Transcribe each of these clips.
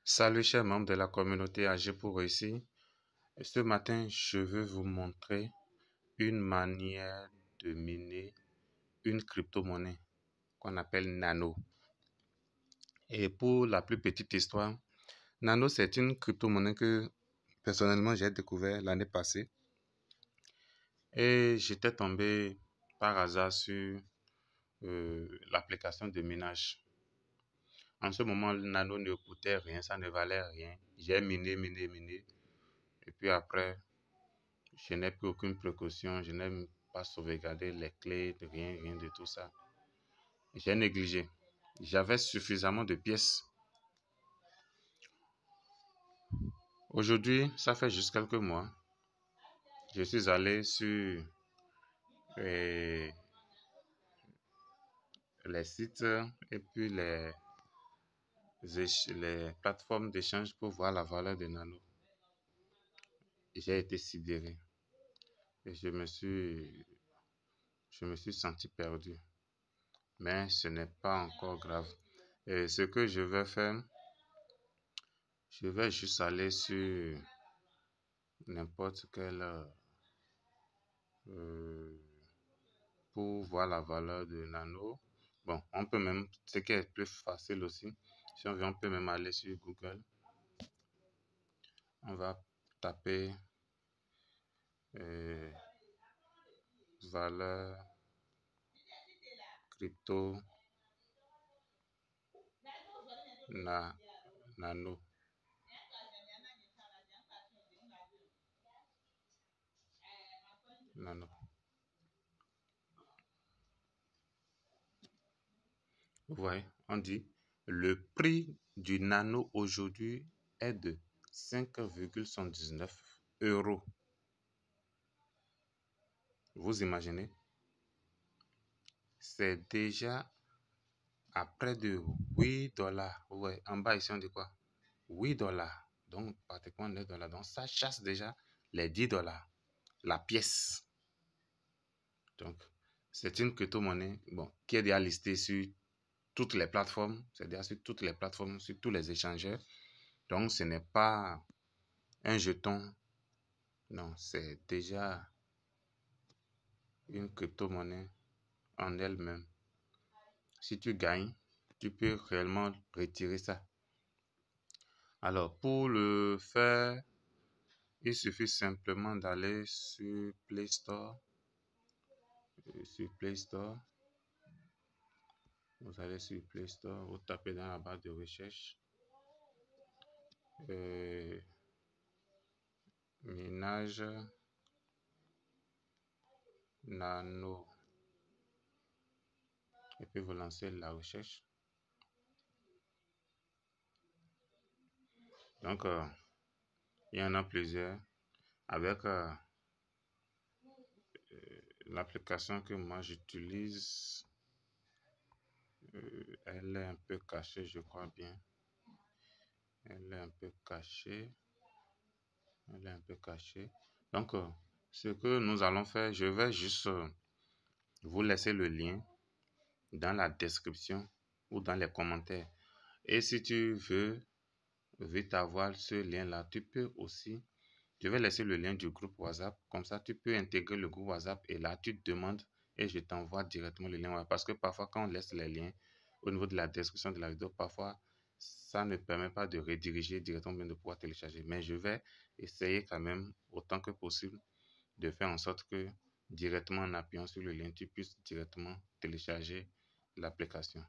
Salut chers membres de la communauté AG pour réussir. Ce matin, je veux vous montrer une manière de miner une crypto-monnaie qu'on appelle Nano. Et pour la plus petite histoire, Nano, c'est une crypto-monnaie que personnellement j'ai découvert l'année passée. Et j'étais tombé par hasard sur l'application de minage. En ce moment, le Nano ne coûtait rien, ça ne valait rien. J'ai miné. Et puis après, je n'ai pris aucune précaution, je n'ai pas sauvegardé les clés, rien de tout ça. J'ai négligé. J'avais suffisamment de pièces. Aujourd'hui, ça fait juste quelques mois, je suis allé sur les sites et puis les plateformes d'échange pour voir la valeur de Nano. J'ai été sidéré et je me suis senti perdu. Mais ce n'est pas encore grave. Et ce que je vais faire, je vais juste aller sur n'importe quel pour voir la valeur de Nano. Bon, on peut même, ce qui est plus facile aussi, si on veut, on peut même aller sur Google. On va taper valeur crypto Nano. Vous voyez, on dit le prix du Nano aujourd'hui est de 5,79 €. Vous imaginez? C'est déjà à près de 8 $. Ouais, en bas ici on dit quoi? 8 $. Donc pratiquement 9 $. Donc ça chasse déjà les 10 $. La pièce. Donc c'est une crypto-monnaie qui est déjà listée sur toutes les plateformes. C'est-à-dire sur toutes les plateformes, sur tous les échangeurs. Donc ce n'est pas un jeton. Non, c'est déjà une crypto-monnaie en elle-même. Si tu gagnes, tu peux réellement retirer ça. Alors, pour le faire, il suffit simplement d'aller sur Play Store. Vous allez sur Play Store, vous tapez dans la barre de recherche minage Nano. Et puis vous lancez la recherche. Donc, il y en a plusieurs. Avec l'application que moi j'utilise, elle est un peu cachée, je crois bien. Elle est un peu cachée. Donc, ce que nous allons faire, je vais juste vous laisser le lien dans la description ou dans les commentaires. Et si tu veux vite avoir ce lien-là, tu peux aussi, je vais laisser le lien du groupe WhatsApp. Comme ça, tu peux intégrer le groupe WhatsApp et là, tu te demandes et je t'envoie directement le lien. Parce que parfois, quand on laisse les liens au niveau de la description de la vidéo, parfois, ça ne permet pas de rediriger directement, bien de pouvoir télécharger. Mais je vais essayer quand même, autant que possible, de faire en sorte que directement en appuyant sur le lien, tu puisses directement télécharger l'application.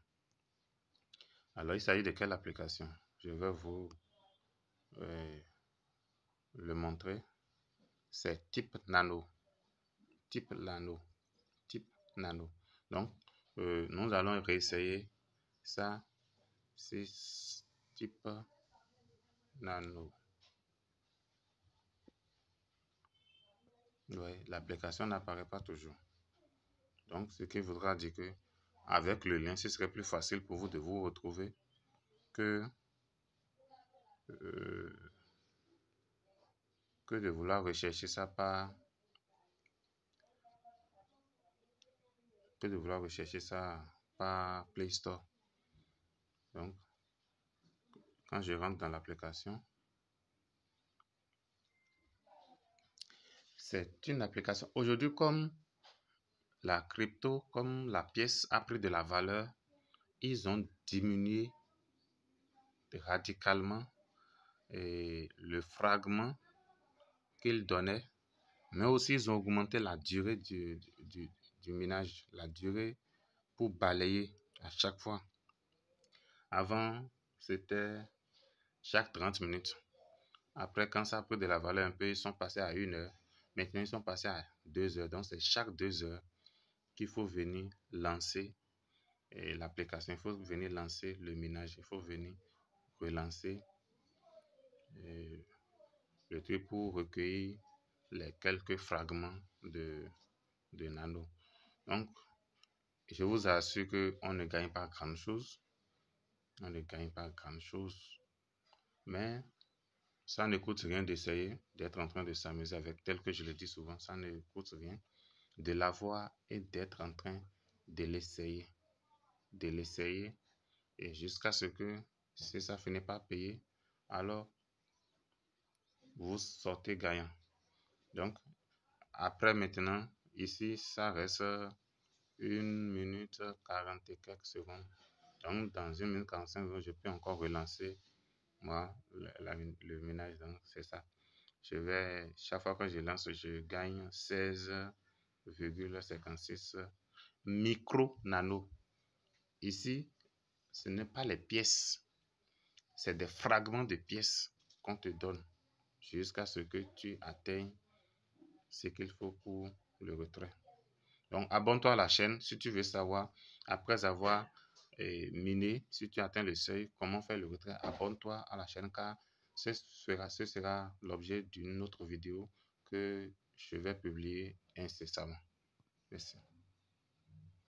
Alors, il s'agit de quelle application? Je vais vous le montrer. C'est Type Nano. Donc, nous allons réessayer ça. C'est Type Nano. Ouais, l'application n'apparaît pas toujours. Donc, ce qui voudra dire que avec le lien, ce serait plus facile pour vous de vous retrouver que de vouloir rechercher ça par Play Store. Donc, quand je rentre dans l'application, c'est une application. Aujourd'hui, comme la crypto, comme la pièce a pris de la valeur, ils ont diminué radicalement le fragment qu'ils donnaient, mais aussi ils ont augmenté la durée du minage, la durée pour balayer à chaque fois. Avant, c'était chaque 30 minutes. Après, quand ça a pris de la valeur un peu, ils sont passés à 1 heure. Maintenant, ils sont passés à 2 heures. Donc, c'est chaque 2 heures qu'il faut venir lancer l'application. Il faut venir lancer le minage. Il faut venir relancer le truc pour recueillir les quelques fragments de nano. Donc, je vous assure qu'on ne gagne pas grand-chose. On ne gagne pas grand-chose. Mais ça ne coûte rien d'essayer, d'être en train de s'amuser avec, tel que je le dis souvent, ça ne coûte rien de l'avoir et d'être en train de l'essayer. De l'essayer et jusqu'à ce que si ça finit par payer, alors vous sortez gagnant. Donc, après maintenant, ici, ça reste 1 minute 40 et quelques secondes. Donc, dans 1 minute 45 secondes, je peux encore relancer moi le ménage. Donc, c'est ça. Chaque fois que je lance, je gagne 16,56 micro-nano. Ici, ce n'est pas les pièces, c'est des fragments de pièces qu'on te donne jusqu'à ce que tu atteignes ce qu'il faut pour le retrait. Donc, abonne-toi à la chaîne si tu veux savoir, après avoir miné, si tu atteins le seuil, comment faire le retrait. Abonne-toi à la chaîne car ce sera l'objet d'une autre vidéo que je vais publier incessamment. Merci.